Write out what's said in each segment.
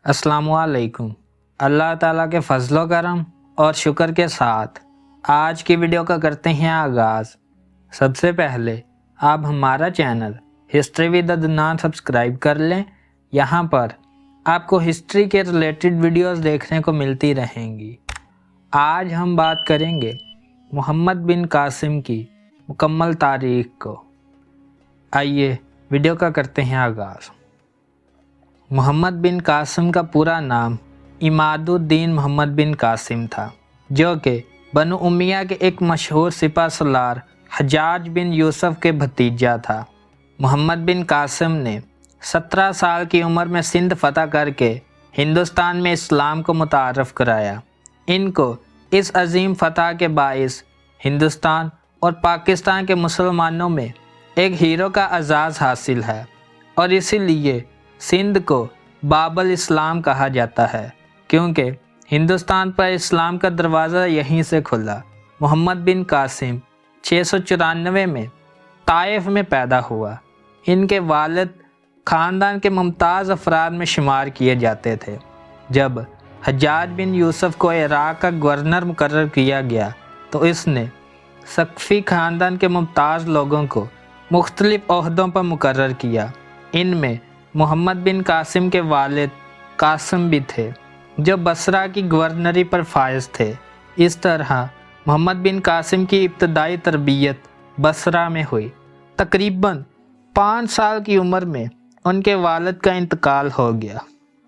अस्सलाम वालेकुम। अल्लाह ताला के फजल व करम और शुक्र के साथ आज की वीडियो का करते हैं आगाज़। सबसे पहले आप हमारा channel history with Adnan subscribe कर लें। यहाँ पर आपको हिस्ट्री के रिलेटेड वीडियोस देखने को मिलती रहेंगी। आज हम बात करेंगे मोहम्मद बिन कासिम की मुकम्मल तारीख को। आइए वीडियो का करते हैं आगाज़। मोहम्मद बिन कासिम का पूरा नाम इमादुद्दीन मोहम्मद बिन कासिम था, जो कि बनु उमैया के एक मशहूर सिपह सलार हज्जाज बिन यूसुफ के भतीजा था। मोहम्मद बिन कासिम ने 17 साल की उम्र में सिंध फतह करके हिंदुस्तान में इस्लाम को मुतारफ़ कराया। इनको इस अजीम फतह के बाइस हिंदुस्तान और पाकिस्तान के मुसलमानों में एक हीरो का एजाज़ हासिल है और इसीलिए सिंध को बाबल इस्लाम कहा जाता है, क्योंकि हिंदुस्तान पर इस्लाम का दरवाज़ा यहीं से खुला। मोहम्मद बिन कासिम 694 में ताइफ में पैदा हुआ। इनके वालिद ख़ानदान के मुमताज़ अफराद में शुमार किए जाते थे। जब हज्जाज बिन यूसुफ को इराक़ का गवर्नर मुकर्रर किया गया तो इसने सकफ़ी ख़ानदान के मुमताज़ लोगों को मुख्तलिफ़ ओहदों पर मुकर्रर किया। इनमें मोहम्मद बिन कासिम के वालिद कासिम भी थे, जो बसरा की गवर्नरी पर फायज थे। इस तरह मोहम्मद बिन कासिम की इब्तदाई तरबियत बसरा में हुई। तकरीबन 5 साल की उम्र में उनके वालिद का इंतकाल हो गया।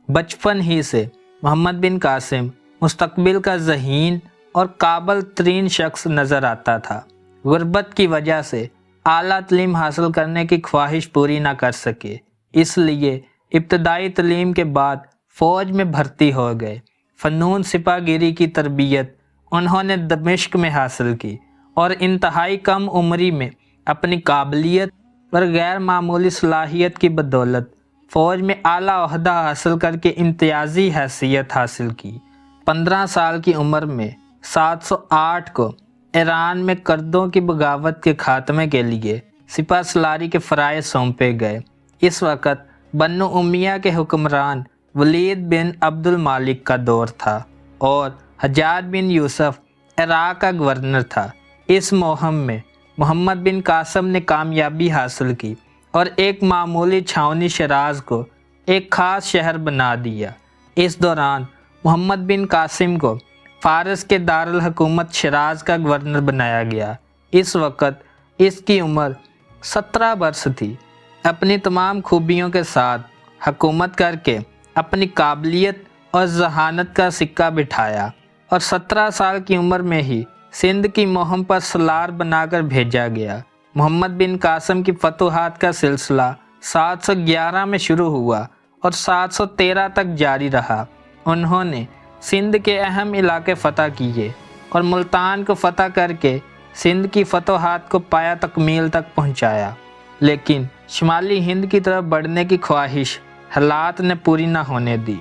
बचपन ही से मोहम्मद बिन कासिम मुस्तकबिल का ज़हीन और काबिल तरीन शख्स नज़र आता था। गुर्बत की वजह से आला तालीम हासिल करने की ख्वाहिश पूरी ना कर सके, इसलिए इब्तदाई तालीम के बाद फ़ौज में भर्ती हो गए। फ़नून सिपाहगिरी की तरबियत उन्होंने दमिश्क में हासिल की और इंतहाई कम उम्री में अपनी काबिलियत और गैर मामूली सलाहियत की बदौलत फ़ौज में आला ओहदा हासिल करके इम्तियाज़ी हैसियत हासिल की। 15 साल की उम्र में 708 को ईरान में कर्दों की बगावत के खात्मे के लिए सिपह सलारी के फ़राइज़ सौंपे गए। इस वक़्त बनु उमैया के हुक्मरान वलीद बिन अब्दुल मालिक का दौर था और हज्जाज बिन यूसुफ इराक़ का गवर्नर था। इस मुहिम में मोहम्मद बिन कासिम ने कामयाबी हासिल की और एक मामूली छावनी शराज को एक ख़ास शहर बना दिया। इस दौरान मोहम्मद बिन कासिम को फ़ारस के दारुल हुकूमत शराज का गवर्नर बनाया गया। इस वक़्त इसकी उम्र 17 वर्ष थी। अपनी तमाम खूबियों के साथ हुकूमत करके अपनी काबिलियत और जहानत का सिक्का बिठाया और 17 साल की उम्र में ही सिंध की मुहिम पर सलार बनाकर भेजा गया। मोहम्मद बिन कासिम की फतूहात का सिलसिला 711 में शुरू हुआ और 713 तक जारी रहा। उन्होंने सिंध के अहम इलाके फ़तह किए और मुल्तान को फ़तह करके सिंध की फतूहात को पाया तकमील तक पहुँचाया, लेकिन शुमाली हिंद की तरफ बढ़ने की ख्वाहिश हालात ने पूरी न होने दी।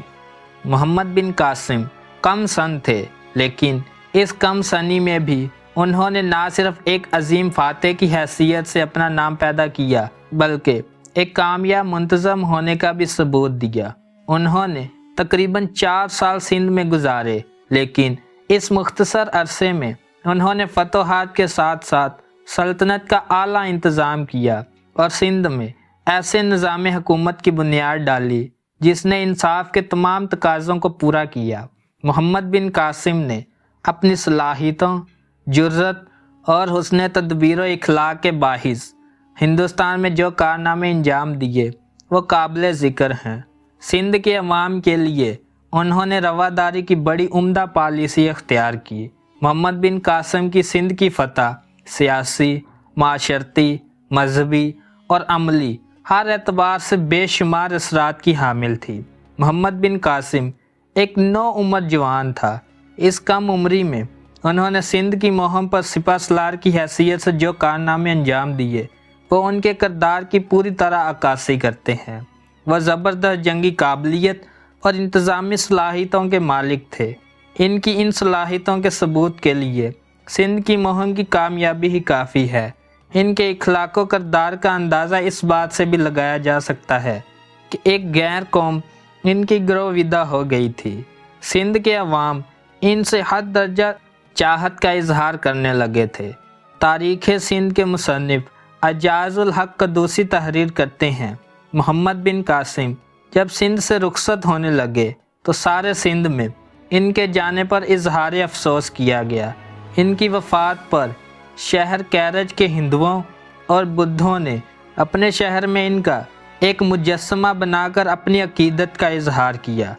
मोहम्मद बिन कासिम कम सन थे, लेकिन इस कम सनी में भी उन्होंने ना सिर्फ एक अजीम फातेह की हैसियत से अपना नाम पैदा किया, बल्कि एक कामयाब मुंतज़म होने का भी सबूत दिया। उन्होंने तकरीबन 4 साल सिंध में गुजारे, लेकिन इस मुख्तसर अरसे में उन्होंने फतूहात के साथ साथ सल्तनत का आला इंतज़ाम किया और सिंध में ऐसे निज़ाम हुकूमत की बुनियाद डाली जिसने इंसाफ के तमाम तकाज़ों को पूरा किया। मोहम्मद बिन कासिम ने अपनी सलाहियतों, जुर्रत और हुस्न तदबीर व इखलाक के बाहिस हिंदुस्तान में जो कारनामे अंजाम दिए वो काबिल ज़िक्र हैं। सिंध के अवाम के लिए उन्होंने रवादारी की बड़ी उम्दा पॉलिसी अख्तियार की। मोहम्मद बिन कासिम की सिंध की फ़तह सियासी, माशरती, मजहबी और अमली हर एतबार से बेशुमार असरात की हामिल थी। मोहम्मद बिन कासिम एक नौउम्र जवान था। इस कम उम्री में उन्होंने सिंध की मुहिम पर सिपह सलार की हैसियत से जो कारनामे अंजाम दिए वो उनके किरदार की पूरी तरह अक्कासी करते हैं। वह ज़बरदस्त जंगी काबिलियत और इंतज़ामी सलाहियतों के मालिक थे। इनकी इन सलाहियतों के सबूत के लिए सिंध की मुहिम की कामयाबी ही काफ़ी है। इनके इखलाक व किरदार का अंदाज़ा इस बात से भी लगाया जा सकता है कि एक गैर कौम इनकी गिरफ्तारी हो गई थी। सिंध के अवाम इनसे हद दर्जा चाहत का इजहार करने लगे थे। तारीख़ सिंध के मुसन्निफ अजाजुल हक कदूसी तहरीर करते हैं, मोहम्मद बिन कासिम जब सिंध से रुखसत होने लगे तो सारे सिंध में इनके जाने पर इजहार अफसोस किया गया। इनकी वफ़ात पर शहर कैरज के हिंदुओं और बुद्धों ने अपने शहर में इनका एक मुजस्समा बनाकर अपनी अकीदत का इजहार किया।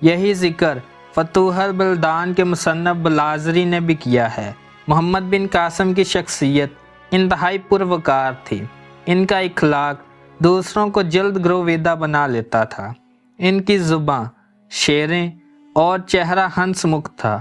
यही ज़िक्र फतूहुल बलदान के मुसन्नफ़ बलाज़री ने भी किया है। मोहम्मद बिन कासिम की शख्सियत इंतहाई पुरवकार थी। इनका इखलाक दूसरों को जल्द गिरफ्तार बना लेता था। इनकी ज़ुबान शेरें और चेहरा हंसमुख था।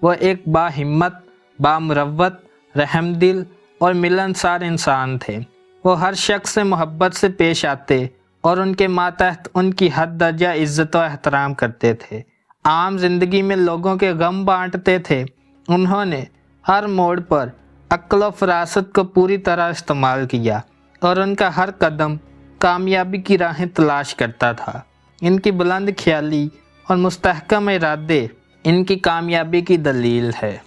वह एक बाहिम्मत, बामुरव्वत, रहमदिल और मिलनसार इंसान थे। वो हर शख्स से मोहब्बत से पेश आते और उनके मातहत उनकी हद दर्जा इज़्ज़त व एहतराम करते थे। आम जिंदगी में लोगों के गम बांटते थे। उन्होंने हर मोड़ पर अक्ल व फरासत को पूरी तरह इस्तेमाल किया और उनका हर कदम कामयाबी की राहें तलाश करता था। इनकी बुलंद ख्याली और मुस्तहकम इरादे इनकी कामयाबी की दलील है।